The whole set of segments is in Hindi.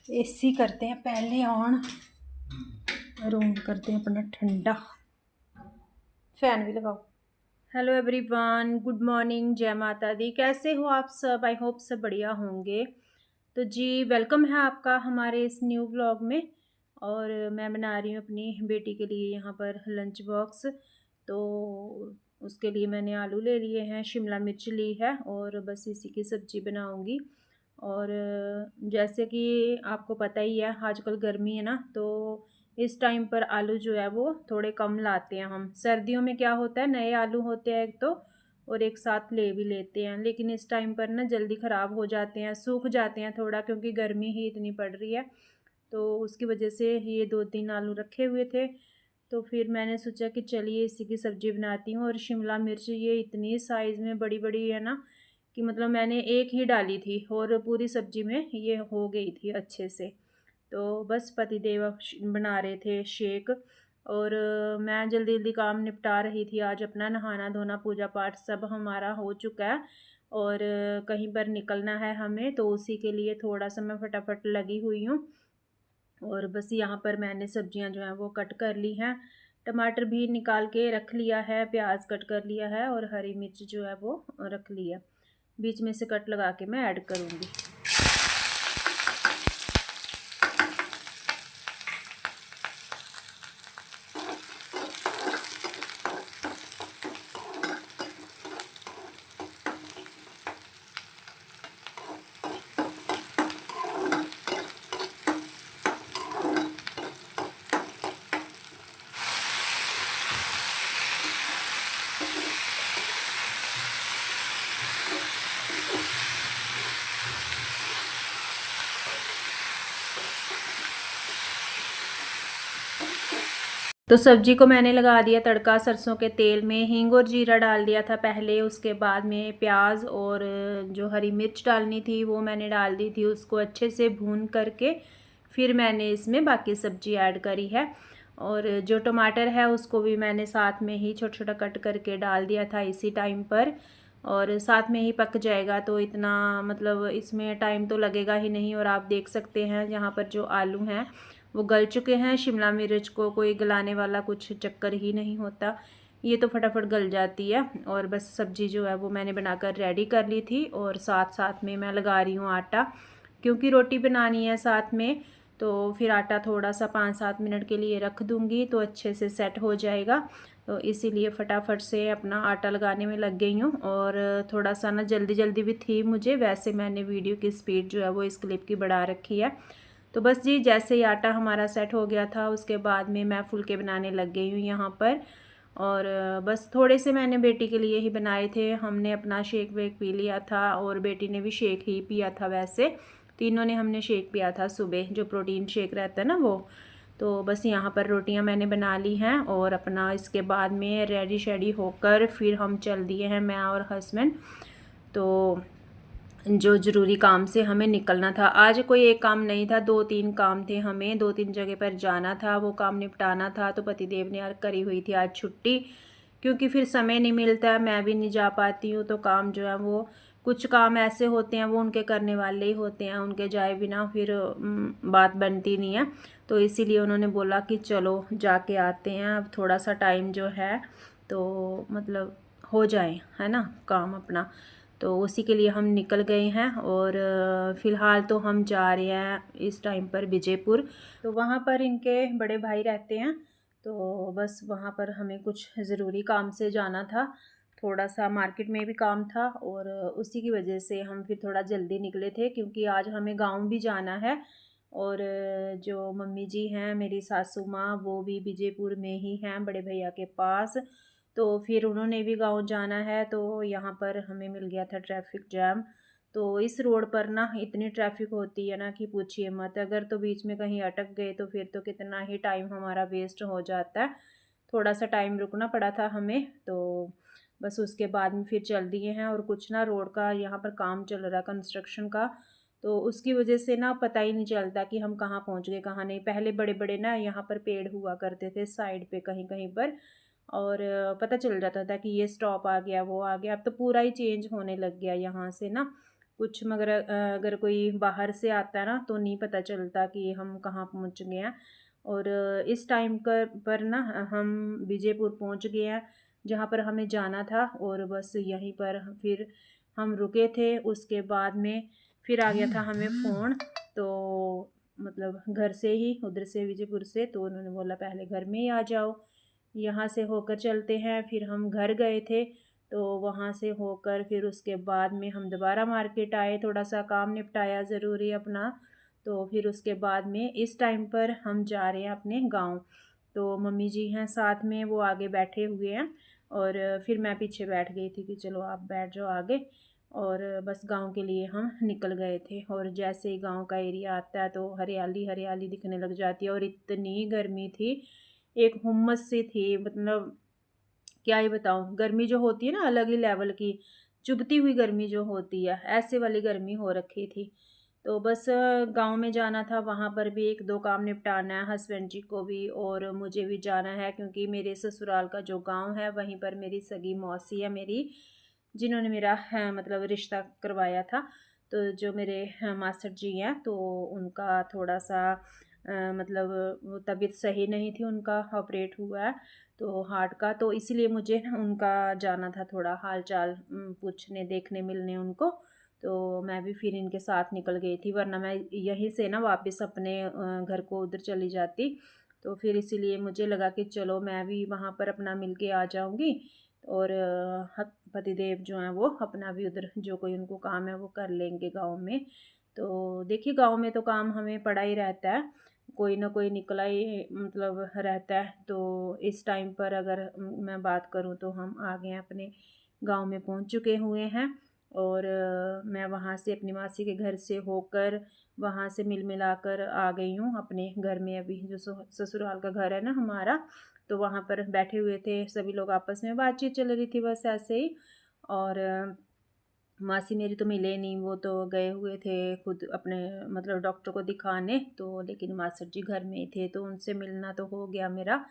एसी करते हैं पहले ऑन, रूम करते हैं अपना ठंडा, फैन भी लगाओ। हेलो एवरीवन, गुड मॉर्निंग, जय माता दी। कैसे हो आप सब? आई होप सब बढ़िया होंगे। तो जी वेलकम है आपका हमारे इस न्यू व्लॉग में। और मैं बना रही हूँ अपनी बेटी के लिए यहाँ पर लंच बॉक्स। तो उसके लिए मैंने आलू ले लिए हैं, शिमला मिर्च ली है और बस इसी की सब्ज़ी बनाऊँगी। और जैसे कि आपको पता ही है आजकल गर्मी है ना, तो इस टाइम पर आलू जो है वो थोड़े कम लाते हैं हम। सर्दियों में क्या होता है, नए आलू होते हैं एक तो, और एक साथ ले भी लेते हैं, लेकिन इस टाइम पर ना जल्दी ख़राब हो जाते हैं, सूख जाते हैं थोड़ा, क्योंकि गर्मी ही इतनी पड़ रही है। तो उसकी वजह से ये 2-3 आलू रखे हुए थे, तो फिर मैंने सोचा कि चलिए इसी की सब्ज़ी बनाती हूँ। और शिमला मिर्च ये इतनी साइज़ में बड़ी बड़ी है ना कि मतलब मैंने एक ही डाली थी और पूरी सब्ज़ी में ये हो गई थी अच्छे से। तो बस पतिदेव बना रहे थे शेक, और मैं जल्दी जल्दी काम निपटा रही थी। आज अपना नहाना धोना पूजा पाठ सब हमारा हो चुका है, और कहीं पर निकलना है हमें, तो उसी के लिए थोड़ा सा मैं फटाफट लगी हुई हूँ। और बस यहाँ पर मैंने सब्जियाँ जो हैं वो कट कर ली हैं, टमाटर भी निकाल के रख लिया है, प्याज कट कर लिया है, और हरी मिर्च जो है वो रख लिया। बीच में से कट लगा के मैं ऐड करूँगी। तो सब्जी को मैंने लगा दिया तड़का सरसों के तेल में, हींग और जीरा डाल दिया था पहले, उसके बाद में प्याज और जो हरी मिर्च डालनी थी वो मैंने डाल दी थी। उसको अच्छे से भून करके फिर मैंने इसमें बाकी सब्जी ऐड करी है। और जो टमाटर है उसको भी मैंने साथ में ही छोटा छोटा कट करके डाल दिया था इसी टाइम पर, और साथ में ही पक जाएगा, तो इतना मतलब इसमें टाइम तो लगेगा ही नहीं। और आप देख सकते हैं यहाँ पर जो आलू हैं वो गल चुके हैं। शिमला मिर्च को कोई गलाने वाला कुछ चक्कर ही नहीं होता, ये तो फटाफट गल जाती है। और बस सब्जी जो है वो मैंने बनाकर रेडी कर ली थी, और साथ साथ में मैं लगा रही हूँ आटा, क्योंकि रोटी बनानी है साथ में। तो फिर आटा थोड़ा सा 5-7 मिनट के लिए रख दूँगी तो अच्छे से सेट हो जाएगा। तो इसीलिए फटाफट से अपना आटा लगाने में लग गई हूँ। और थोड़ा सा ना जल्दी जल्दी भी थी मुझे, वैसे मैंने वीडियो की स्पीड जो है वो इस क्लिप की बढ़ा रखी है। तो बस जी जैसे ही आटा हमारा सेट हो गया था उसके बाद में मैं फुलके बनाने लग गई हूँ यहाँ पर। और बस थोड़े से मैंने बेटी के लिए ही बनाए थे। हमने अपना शेक वेक पी लिया था, और बेटी ने भी शेक ही पिया था। वैसे तीनों ने हमने शेक पिया था सुबह, जो प्रोटीन शेक रहता है ना वो। तो बस यहाँ पर रोटियाँ मैंने बना ली हैं, और अपना इसके बाद में रेडी शेडी होकर फिर हम चल दिए हैं, मैं और हस्बैंड। तो जो ज़रूरी काम से हमें निकलना था, आज कोई एक काम नहीं था, 2-3 काम थे, हमें 2-3 जगह पर जाना था, वो काम निपटाना था। तो पतिदेव ने यार करी हुई थी आज छुट्टी, क्योंकि फिर समय नहीं मिलता है, मैं भी नहीं जा पाती हूँ। तो काम जो है वो कुछ काम ऐसे होते हैं वो उनके करने वाले ही होते हैं, उनके जाए बिना फिर बात बनती नहीं है। तो इसीलिए उन्होंने बोला कि चलो जाके आते हैं, अब थोड़ा सा टाइम जो है तो मतलब हो जाए, है ना, काम अपना। तो उसी के लिए हम निकल गए हैं। और फ़िलहाल तो हम जा रहे हैं इस टाइम पर विजयपुर। तो वहाँ पर इनके बड़े भाई रहते हैं, तो बस वहाँ पर हमें कुछ ज़रूरी काम से जाना था, थोड़ा सा मार्केट में भी काम था, और उसी की वजह से हम फिर थोड़ा जल्दी निकले थे, क्योंकि आज हमें गांव भी जाना है। और जो मम्मी जी हैं मेरी सासू माँ, वो भी विजयपुर में ही हैं बड़े भैया के पास। तो फिर उन्होंने भी गांव जाना है, तो यहाँ पर हमें मिल गया था ट्रैफिक जैम। तो इस रोड पर ना इतनी ट्रैफिक होती है ना कि पूछिए मत, अगर तो बीच में कहीं अटक गए तो फिर तो कितना ही टाइम हमारा वेस्ट हो जाता है। थोड़ा सा टाइम रुकना पड़ा था हमें, तो बस उसके बाद में फिर चल दिए हैं। और कुछ ना रोड का यहाँ पर काम चल रहा है कंस्ट्रक्शन का, तो उसकी वजह से ना पता ही नहीं चलता कि हम कहाँ पहुँच गए कहाँ नहीं। पहले बड़े बड़े ना यहाँ पर पेड़ हुआ करते थे साइड पे कहीं कहीं पर, और पता चल जाता था कि ये स्टॉप आ गया वो आ गया। अब तो पूरा ही चेंज होने लग गया यहाँ से ना, कुछ, मगर अगर कोई बाहर से आता है ना तो नहीं पता चलता कि हम कहाँ पहुँच गए हैं। और इस टाइम पर ना हम विजयपुर पहुँच गए हैं जहाँ पर हमें जाना था, और बस यहीं पर फिर हम रुके थे। उसके बाद में फिर आ गया था हमें फ़ोन, तो मतलब घर से ही, उधर से विजयपुर से, तो उन्होंने बोला पहले घर में ही आ जाओ, यहाँ से होकर चलते हैं। फिर हम घर गए थे, तो वहाँ से होकर फिर उसके बाद में हम दोबारा मार्केट आए, थोड़ा सा काम निपटाया ज़रूरी अपना। तो फिर उसके बाद में इस टाइम पर हम जा रहे हैं अपने गांव। तो मम्मी जी हैं साथ में, वो आगे बैठे हुए हैं, और फिर मैं पीछे बैठ गई थी कि चलो आप बैठ जाओ आगे। और बस गांव के लिए हम निकल गए थे, और जैसे ही गांव का एरिया आता है तो हरियाली हरियाली दिखने लग जाती है, और इतनी गर्मी थी, एक हुम्मस सी थी, मतलब क्या ही बताऊँ। गर्मी जो होती है ना अलग ही लेवल की, चुभती हुई गर्मी जो होती है, ऐसे वाली गर्मी हो रखी थी। तो बस गाँव में जाना था, वहाँ पर भी 1-2 काम निपटाना है, हस्बैंड जी को भी और मुझे भी जाना है, क्योंकि मेरे ससुराल का जो गाँव है वहीं पर मेरी सगी मौसी है मेरी, जिन्होंने मेरा मतलब रिश्ता करवाया था। तो जो मेरे मास्टर जी हैं, तो उनका थोड़ा-सा मतलब वो तबीयत सही नहीं थी, उनका ऑपरेट हुआ है तो हार्ट का, तो इसीलिए मुझे ना उनका जाना था, थोड़ा हाल-चाल पूछने, देखने, मिलने उनको। तो मैं भी फिर इनके साथ निकल गई थी, वरना मैं यहीं से ना वापस अपने घर को उधर चली जाती। तो फिर इसीलिए मुझे लगा कि चलो मैं भी वहाँ पर अपना मिल के आ जाऊँगी, और पतिदेव जो हैं वो अपना भी उधर जो कोई उनको काम है वो कर लेंगे गाँव में। तो देखिए गाँव में तो काम हमें पड़ा ही रहता है, कोई ना कोई निकला ही मतलब रहता है। तो इस टाइम पर अगर मैं बात करूँ तो हम आ गए हैं अपने गाँव में, पहुँच चुके हुए हैं। और मैं वहाँ से अपनी मासी के घर से होकर वहाँ से मिल मिलाकर आ गई हूँ अपने घर में, अभी जो ससुराल का घर है ना हमारा। तो वहाँ पर बैठे हुए थे सभी लोग, आपस में बातचीत चल रही थी बस ऐसे ही। और मासी मेरी तो मिले नहीं, वो तो गए हुए थे खुद अपने मतलब डॉक्टर को दिखाने, तो लेकिन मास्टर जी घर में ही थे, तो उनसे मिलना तो हो गया मेरा।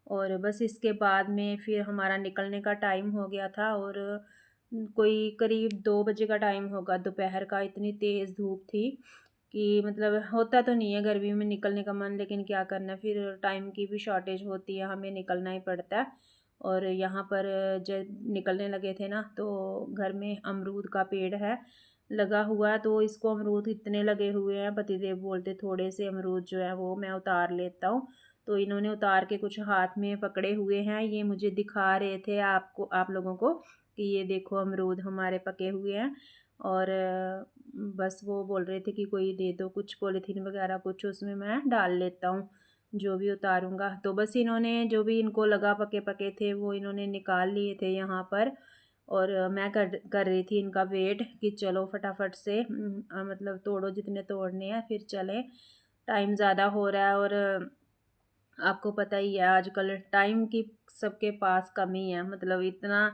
और बस इसके बाद में फिर हमारा निकलने का टाइम हो गया था, और कोई करीब 2 बजे का टाइम होगा दोपहर का। इतनी तेज़ धूप थी कि मतलब होता तो नहीं है गर्मी में निकलने का मन, लेकिन क्या करना, फिर टाइम की भी शॉर्टेज होती है, हमें निकलना ही पड़ता है। और यहाँ पर जब निकलने लगे थे ना, तो घर में अमरूद का पेड़ है लगा हुआ है, तो इसको अमरूद इतने लगे हुए हैं, पतिदेव बोलते थोड़े से अमरूद जो है वो मैं उतार लेता हूँ। तो इन्होंने उतार के कुछ हाथ में पकड़े हुए हैं, ये मुझे दिखा रहे थे आपको, आप लोगों को, कि ये देखो अमरूद हमारे पके हुए हैं। और बस वो बोल रहे थे कि कोई दे दो कुछ पॉलीथीन वगैरह कुछ, उसमें मैं डाल लेता हूँ जो भी उतारूँगा। तो बस इन्होंने जो भी इनको लगा पके-पके थे वो इन्होंने निकाल लिए थे यहाँ पर। और मैं कर रही थी इनका वेट कि चलो फटाफट से मतलब तोड़ो जितने तोड़ने हैं फिर चलें, टाइम ज़्यादा हो रहा है। और आपको पता ही है आजकल टाइम की सबके पास कमी है, मतलब इतना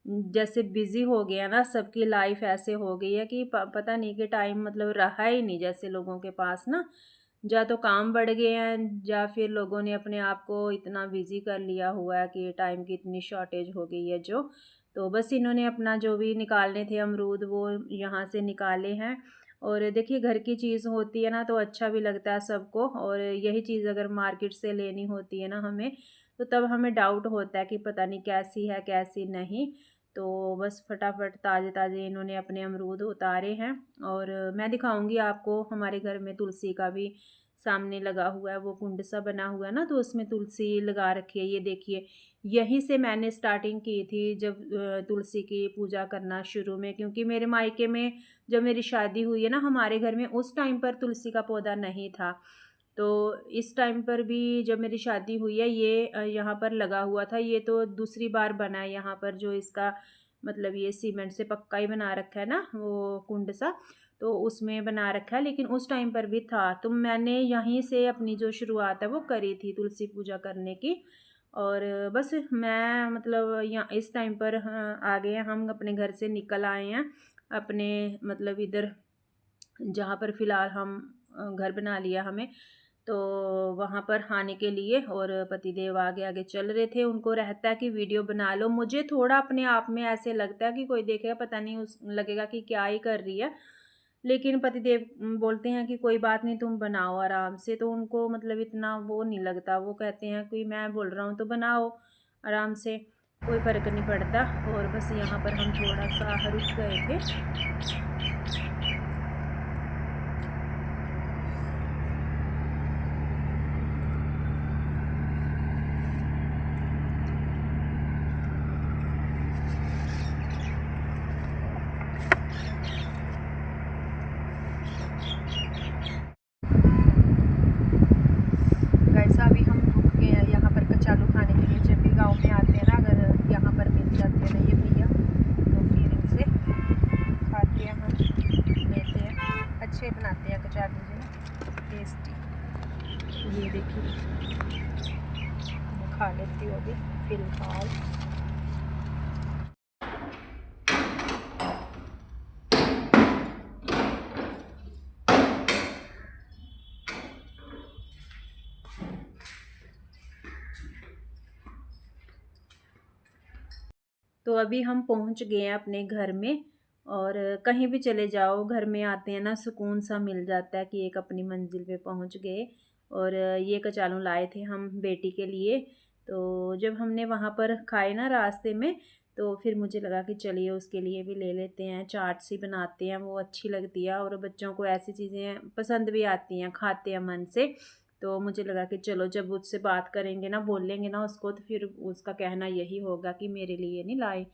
जैसे बिज़ी हो गया ना, सबकी लाइफ ऐसे हो गई है कि पता नहीं कि टाइम मतलब रहा ही नहीं जैसे लोगों के पास ना। या तो काम बढ़ गए हैं, या फिर लोगों ने अपने आप को इतना बिज़ी कर लिया हुआ है कि टाइम की इतनी शॉर्टेज हो गई है जो। तो बस इन्होंने अपना जो भी निकालने थे अमरूद वो यहाँ से निकाले हैं। और देखिए घर की चीज़ होती है ना तो अच्छा भी लगता है सबको, और यही चीज़ अगर मार्केट से लेनी होती है ना हमें, तो तब हमें डाउट होता है कि पता नहीं कैसी है कैसी नहीं। तो बस फटाफट ताज़े-ताज़े इन्होंने अपने अमरूद उतारे हैं। और मैं दिखाऊँगी आपको, हमारे घर में तुलसी का भी सामने लगा हुआ है, वो कुंड सा बना हुआ है ना, तो उसमें तुलसी लगा रखी है, ये देखिए। यहीं से मैंने स्टार्टिंग की थी जब तुलसी की पूजा करना शुरू में, क्योंकि मेरे मायके में जब मेरी शादी हुई है ना हमारे घर में, उस टाइम पर तुलसी का पौधा नहीं था। तो इस टाइम पर भी जब मेरी शादी हुई है ये यहाँ पर लगा हुआ था। ये तो दूसरी बार बना है यहाँ पर, जो इसका मतलब ये सीमेंट से पक्का ही बना रखा है ना वो कुंड सा, तो उसमें बना रखा है, लेकिन उस टाइम पर भी था। तो मैंने यहीं से अपनी जो शुरुआत है वो करी थी तुलसी पूजा करने की। और बस मैं मतलब यहाँ इस टाइम पर आ गए हैं, हम अपने घर से निकल आए हैं अपने मतलब इधर जहाँ पर फ़िलहाल हम घर बना लिया हमें। तो वहाँ पर आने के लिए, और पतिदेव आगे आगे चल रहे थे। उनको रहता है कि वीडियो बना लो। मुझे थोड़ा अपने आप में ऐसे लगता है कि कोई देखेगा पता नहीं उस लगेगा कि क्या ही कर रही है, लेकिन पतिदेव बोलते हैं कि कोई बात नहीं, तुम बनाओ आराम से। तो उनको मतलब इतना वो नहीं लगता, वो कहते हैं कि मैं बोल रहा हूँ तो बनाओ आराम से, कोई फ़र्क नहीं पड़ता। और बस यहाँ पर हम थोड़ा सा रुक गए थे। गाइस अभी हम रुक गए हैं यहाँ पर कचालू खाने के लिए। जब भी गांव में आते हैं ना, अगर यहाँ पर मिल जाते हैं ना ये भैया, तो फिर इनसे खाते हैं, हम लेते हैं। अच्छे बनाते हैं कचालू जी ना, टेस्टी। ये देखिए मैं खा लेती हूँ अभी फिलहाल। तो अभी हम पहुंच गए हैं अपने घर में। और कहीं भी चले जाओ, घर में आते हैं ना सुकून सा मिल जाता है कि एक अपनी मंजिल पे पहुंच गए। और ये कचालू लाए थे हम बेटी के लिए। तो जब हमने वहाँ पर खाए ना रास्ते में, तो फिर मुझे लगा कि चलिए उसके लिए भी ले लेते हैं। चाट सी बनाते हैं, वो अच्छी लगती है और बच्चों को ऐसी चीज़ें पसंद भी आती हैं, खाते हैं मन से। तो मुझे लगा कि चलो जब उससे बात करेंगे ना, बोलेंगे ना उसको, तो फिर उसका कहना यही होगा कि मेरे लिए नहीं लाए।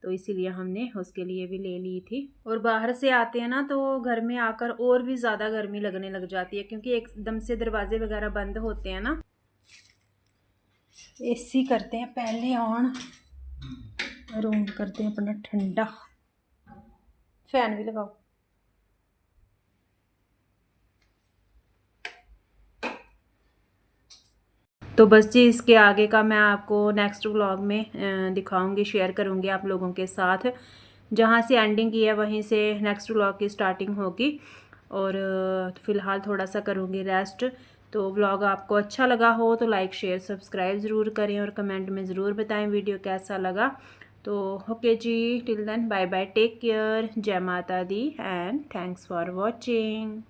तो इसीलिए हमने उसके लिए भी ले ली थी। और बाहर से आते हैं ना, तो घर में आकर और भी ज़्यादा गर्मी लगने लग जाती है, क्योंकि एकदम से दरवाजे वगैरह बंद होते हैं ना। एसी करते हैं पहले ऑन, रूम करते हैं अपना ठंडा। फैन भी लगाओ। तो बस जी, इसके आगे का मैं आपको नेक्स्ट व्लॉग में दिखाऊंगी, शेयर करूंगी आप लोगों के साथ। जहाँ से एंडिंग की है वहीं से नेक्स्ट व्लॉग की स्टार्टिंग होगी। और फ़िलहाल थोड़ा सा करूँगी रेस्ट। तो व्लॉग आपको अच्छा लगा हो तो लाइक शेयर सब्सक्राइब ज़रूर करें, और कमेंट में ज़रूर बताएं वीडियो कैसा लगा। तो ओके जी, till then bye bye, take care, जय माता दी एंड थैंक्स फॉर वॉचिंग।